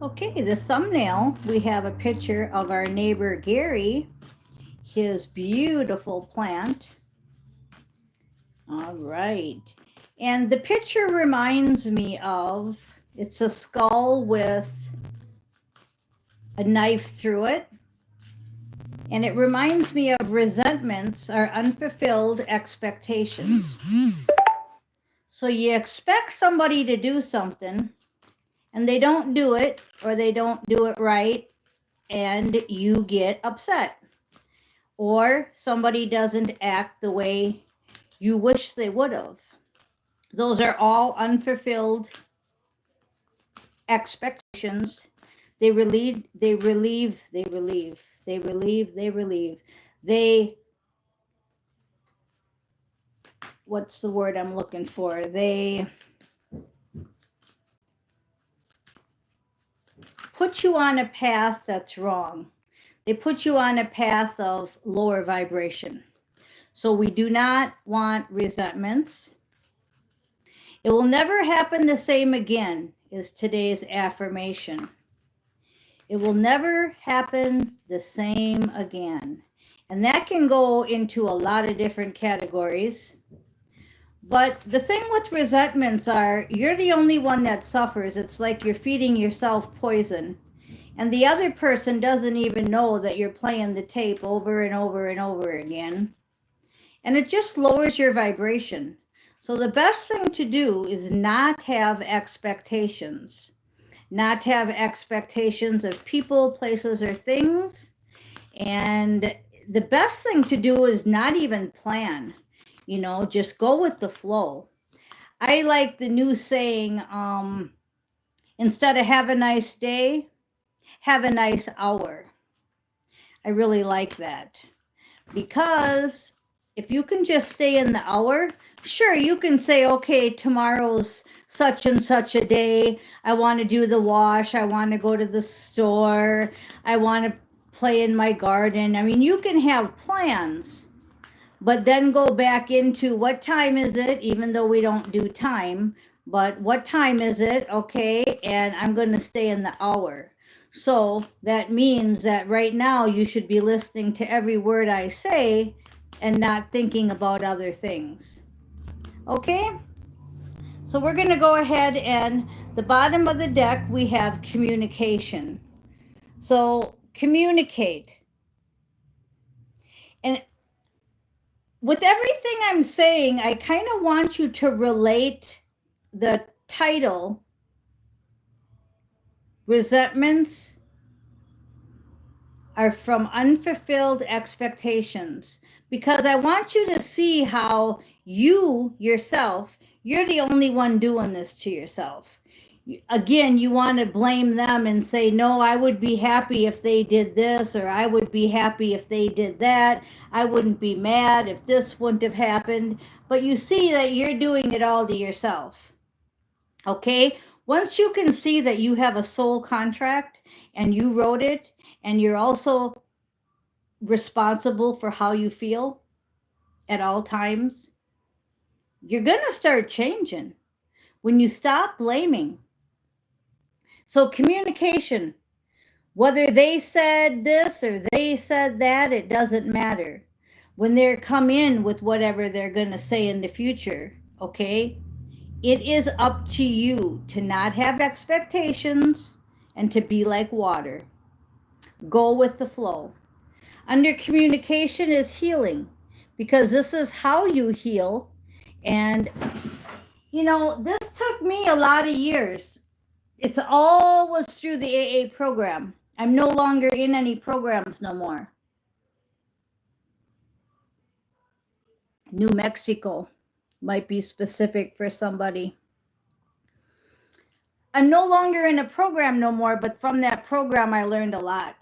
Okay, the thumbnail, we have a picture of our neighbor Gary, his beautiful plant. All right. And the picture reminds me of, it's a skull with a knife through it. And it reminds me of resentments or unfulfilled expectations. So you expect somebody to do something and they don't do it, or they don't do it right, and you get upset. Or somebody doesn't act the way you wish they would have. Those are all unfulfilled expectations. They relieve, they relieve, they relieve, they relieve, they relieve. They, what's the word I'm looking for? They put you on a path that's wrong. They put you on a path of lower vibration. So we do not want resentments. It will never happen the same again, is today's affirmation. It will never happen the same again. And that can go into a lot of different categories. But the thing with resentments are, you're the only one that suffers. It's like you're feeding yourself poison. And the other person doesn't even know that you're playing the tape over and over and over again. And it just lowers your vibration. So the best thing to do is not have expectations. Not have expectations of people, places, or things. And the best thing to do is not even plan. Just go with the flow. I like the new saying, instead of have a nice day, have a nice hour. I really like that, because if you can just stay in the hour, sure, you can say, okay, tomorrow's such and such a day. I want to do the wash. I want to go to the store. I want to play in my garden. I mean, you can have plans, but then go back into what time is it, even though we don't do time, but what time is it? Okay, and I'm going to stay in the hour. So that means that right now you should be listening to every word I say and not thinking about other things. Okay? So we're going to go ahead, and the bottom of the deck, we have communication. So communicate. And with everything I'm saying, I kind of want you to relate the title, resentments are from unfulfilled expectations, because I want you to see how you yourself, you're the only one doing this to yourself. Again, you want to blame them and say, no, I would be happy if they did this, or I would be happy if they did that. I wouldn't be mad if this wouldn't have happened. But you see that you're doing it all to yourself. Okay? Once you can see that you have a soul contract and you wrote it, and you're also responsible for how you feel at all times, you're going to start changing when you stop blaming. So communication, whether they said this or they said that, it doesn't matter. When they come in with whatever they're going to say in the future, okay, it is up to you to not have expectations and to be like water. Go with the flow. Under communication is healing, because this is how you heal. And, this took me a lot of years. It's all was through the AA program. I'm no longer in any programs no more. New Mexico might be specific for somebody. I'm no longer in a program no more, but from that program I learned a lot.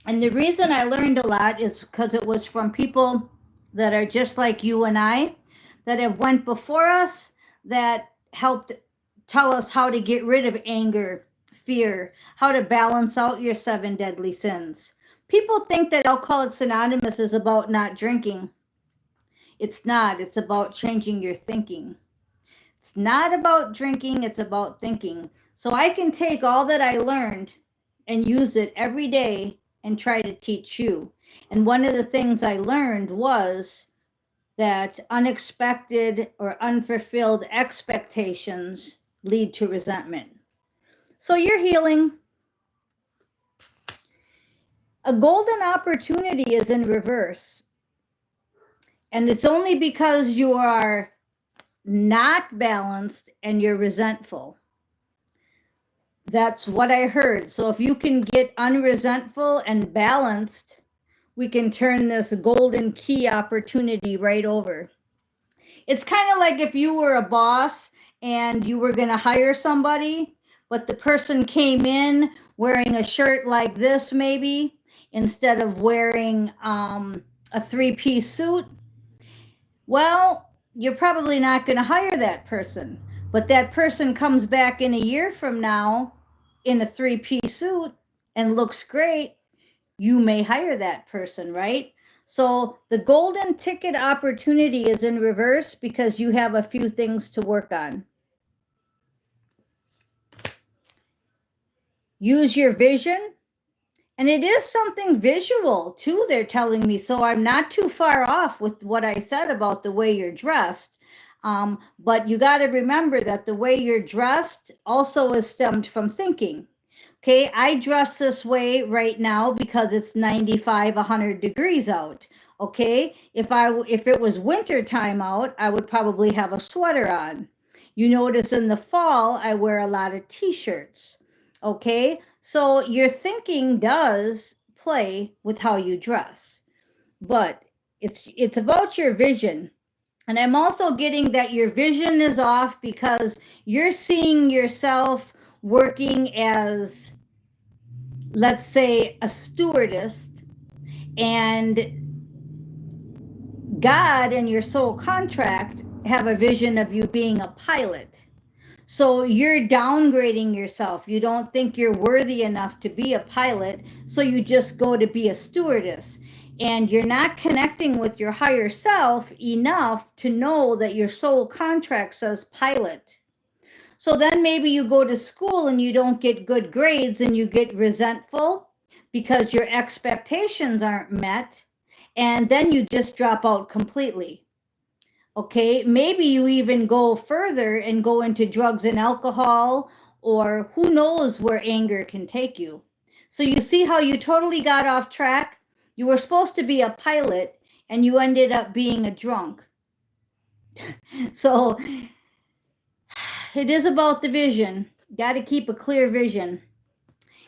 And the reason I learned a lot is because it was from people that are just like you and I, that have went before us, that helped tell us how to get rid of anger, fear, how to balance out your 7 deadly sins. People think that Alcoholics Anonymous is about not drinking. It's not. It's about changing your thinking. It's not about drinking, it's about thinking. So I can take all that I learned and use it every day and try to teach you. And one of the things I learned was that unexpected or unfulfilled expectations lead to resentment. So you're healing. A golden opportunity is in reverse. And it's only because you are not balanced and you're resentful. That's what I heard. So if you can get unresentful and balanced, we can turn this golden key opportunity right over. It's kind of like if you were a boss and you were going to hire somebody, but the person came in wearing a shirt like this, maybe, instead of wearing a three-piece suit. Well, you're probably not going to hire that person, but that person comes back in a year from now in a three-piece suit and looks great. You may hire that person, right? So the golden ticket opportunity is in reverse because you have a few things to work on. Use your vision. And it is something visual too, they're telling me. So I'm not too far off with what I said about the way you're dressed. But you got to remember that the way you're dressed also is stemmed from thinking. Okay, I dress this way right now because it's 95, 100 degrees out. Okay, if it was winter time out, I would probably have a sweater on. You notice in the fall, I wear a lot of t-shirts. Okay, so your thinking does play with how you dress, but it's about your vision. And I'm also getting that your vision is off because you're seeing yourself working as, let's say, a stewardess, and God and your soul contract have a vision of you being a pilot. So you're downgrading yourself. You don't think you're worthy enough to be a pilot, so you just go to be a stewardess. And you're not connecting with your higher self enough to know that your soul contract says pilot. So then maybe you go to school and you don't get good grades and you get resentful because your expectations aren't met. And then you just drop out completely. Okay, maybe you even go further and go into drugs and alcohol, or who knows where anger can take you. So you see how you totally got off track? You were supposed to be a pilot and you ended up being a drunk. So it is about the vision. Got to keep a clear vision.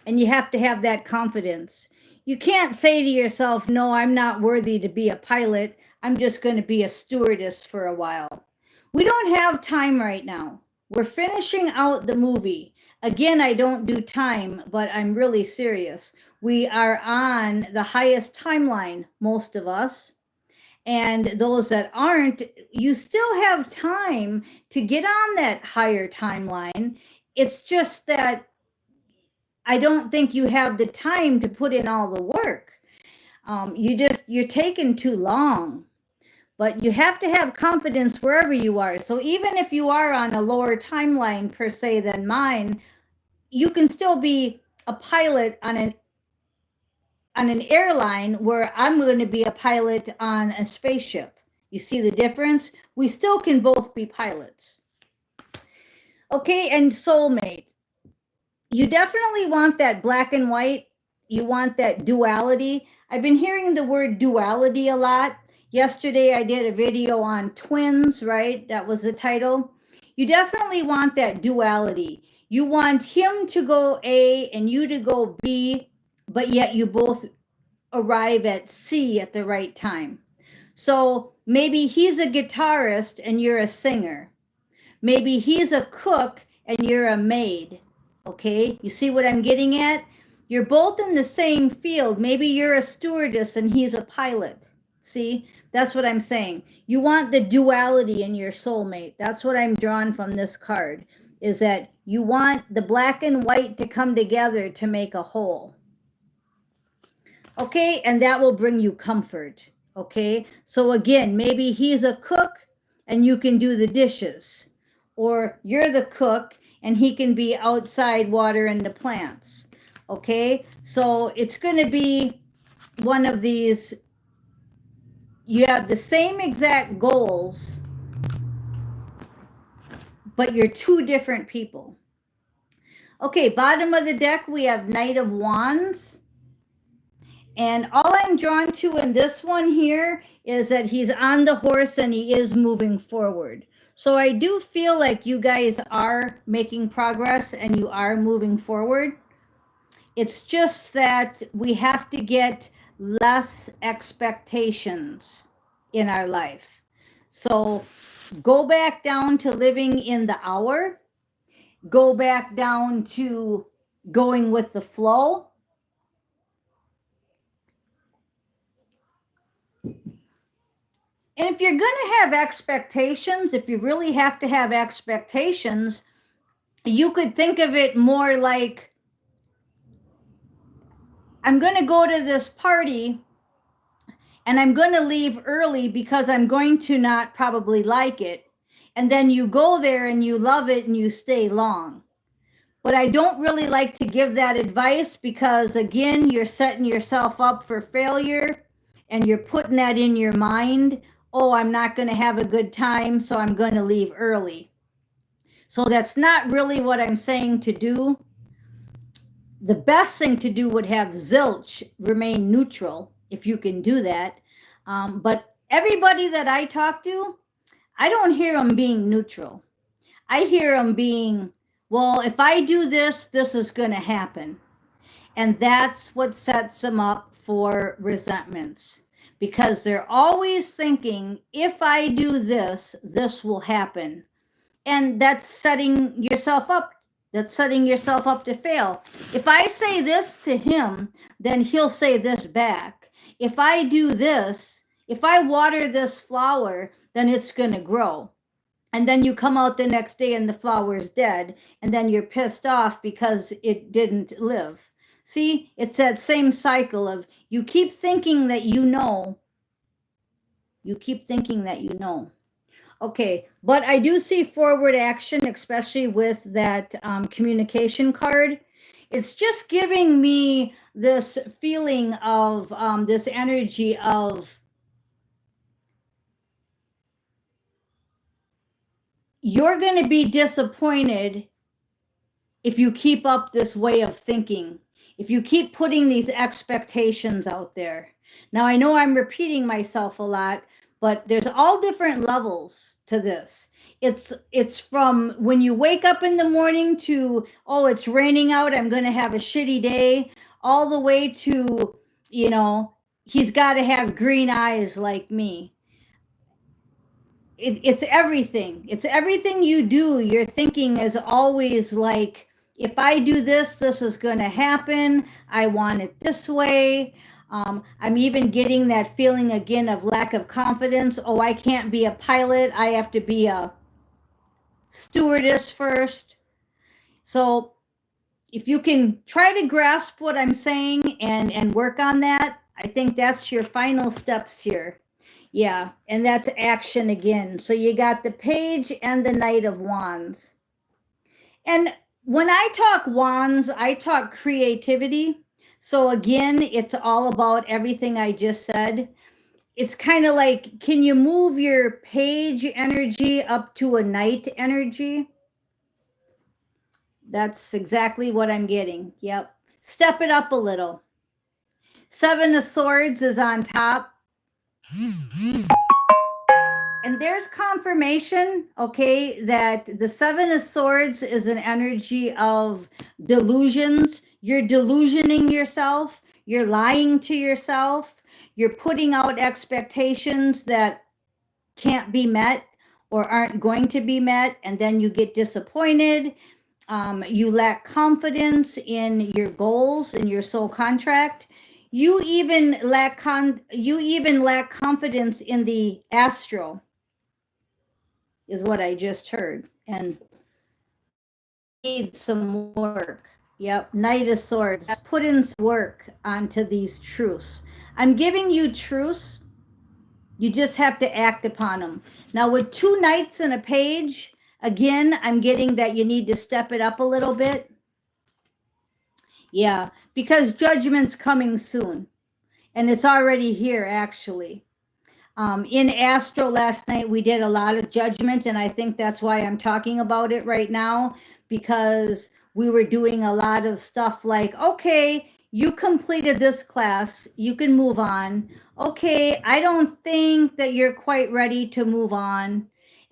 And you have to have that confidence. You can't say to yourself, no, I'm not worthy to be a pilot. I'm just going to be a stewardess for a while. We don't have time right now. We're finishing out the movie. Again, I don't do time, but I'm really serious. We are on the highest timeline, most of us. And those that aren't, you still have time to get on that higher timeline. It's just that I don't think you have the time to put in all the work. You're taking too long. But you have to have confidence wherever you are. So even if you are on a lower timeline per se than mine, you can still be a pilot on an airline where I'm going to be a pilot on a spaceship. You see the difference? We still can both be pilots. Okay, and soulmate. You definitely want that black and white. You want that duality. I've been hearing the word duality a lot. Yesterday, I did a video on twins, right? That was the title. You definitely want that duality. You want him to go A and you to go B, but yet you both arrive at C at the right time. So maybe he's a guitarist and you're a singer. Maybe he's a cook and you're a maid. Okay, you see what I'm getting at? You're both in the same field. Maybe you're a stewardess and he's a pilot. See, that's what I'm saying. You want the duality in your soulmate. That's what I'm drawn from this card, is that you want the black and white to come together to make a whole. Okay, and that will bring you comfort. Okay, so again, maybe he's a cook and you can do the dishes. or you're the cook and he can be outside watering the plants. Okay, so it's going to be one of these. You have the same exact goals, but you're two different people. Okay, bottom of the deck, we have Knight of Wands. And all I'm drawn to in this one here is that he's on the horse and he is moving forward. So I do feel like you guys are making progress and you are moving forward. It's just that we have to get less expectations in our life. So go back down to living in the hour. Go back down to going with the flow. And if you're going to have expectations, if you really have to have expectations, you could think of it more like, I'm going to go to this party and I'm going to leave early because I'm going to not probably like it. And then you go there and you love it and you stay long. But I don't really like to give that advice because, again, you're setting yourself up for failure and you're putting that in your mind. Oh, I'm not going to have a good time, so I'm going to leave early. So that's not really what I'm saying to do. The best thing to do would have zilch, remain neutral, if you can do that. But everybody that I talk to, I don't hear them being neutral. I hear them being, well, if I do this, this is going to happen. And that's what sets them up for resentments, because they're always thinking, if I do this, this will happen. And that's setting yourself up. That's setting yourself up to fail. If I say this to him, then he'll say this back. If I do this, if I water this flower, then it's going to grow. And then you come out the next day and the flower is dead, and then you're pissed off because it didn't live. See, it's that same cycle of you keep thinking that you know. You keep thinking that you know. Okay, but I do see forward action, especially with that communication card. It's just giving me this feeling of this energy of you're going to be disappointed if you keep up this way of thinking, if you keep putting these expectations out there. Now, I know I'm repeating myself a lot, but there's all different levels to this. It's from when you wake up in the morning to, oh, it's raining out, I'm going to have a shitty day, all the way to, you know, he's got to have green eyes like me. It's everything. It's everything you do. Your thinking is always like, if I do this, this is going to happen. I want it this way. I'm even getting that feeling again of lack of confidence. Oh, I can't be a pilot. I have to be a stewardess first. So if you can try to grasp what I'm saying and work on that, I think that's your final steps here. Yeah, and that's action again. So you got the Page and the Knight of Wands. And when I talk wands, I talk creativity. So again, it's all about everything I just said. It's kind of like, can you move your Page energy up to a Knight energy? That's exactly what I'm getting. Yep. Step it up a little. Seven of Swords is on top. And there's confirmation, okay, that the Seven of Swords is an energy of delusions. You're delusioning yourself. You're lying to yourself. You're putting out expectations that can't be met or aren't going to be met. And then you get disappointed. You lack confidence in your goals, in your soul contract. You even lack confidence in the astral, is what I just heard, and need some work. Yep, Knight of Swords. Put in some work onto these truths. I'm giving you truths. You just have to act upon them. Now, with two knights and a page, Again, I'm getting that you need to step it up a little bit. Yeah, because judgment's coming soon. And it's already here, actually. In Astro last night, we did a lot of judgment, and I think that's why I'm talking about it right now, because we were doing a lot of stuff like, okay, you completed this class, you can move on. Okay, I don't think that you're quite ready to move on.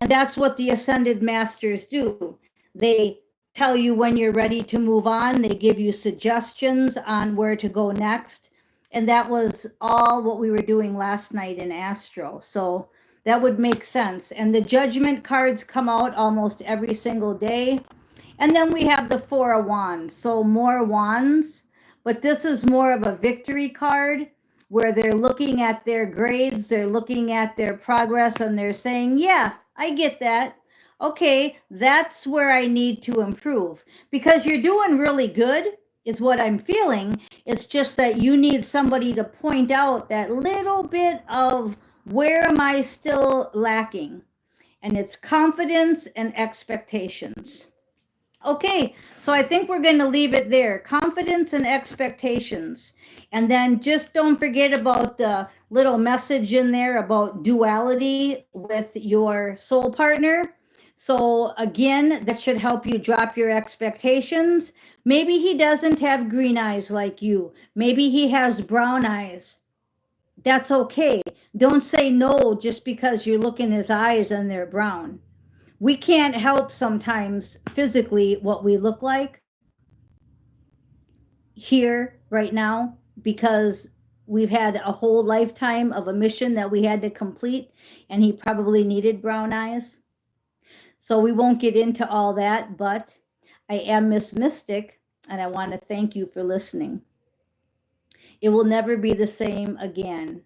And that's what the Ascended Masters do. They tell you when you're ready to move on, they give you suggestions on where to go next. And that was all what we were doing last night in Astro. So that would make sense. And the judgment cards come out almost every single day. And then we have the Four of Wands. So more wands, but this is more of a victory card where they're looking at their grades, they're looking at their progress, and they're saying, yeah, I get that. Okay, that's where I need to improve, because you're doing really good is what I'm feeling. It's just that you need somebody to point out that little bit of where am I still lacking? And it's confidence and expectations. Okay, so I think we're going to leave it there. Confidence and expectations. And then just don't forget about the little message in there about duality with your soul partner. So again, that should help you drop your expectations. Maybe he doesn't have green eyes like you. Maybe he has brown eyes. That's okay. Don't say no just because you look in his eyes and they're brown. We can't help sometimes physically what we look like here right now, because we've had a whole lifetime of a mission that we had to complete, and he probably needed brown eyes. So we won't get into all that, but I am Miss Mystic, and I want to thank you for listening. It will never be the same again.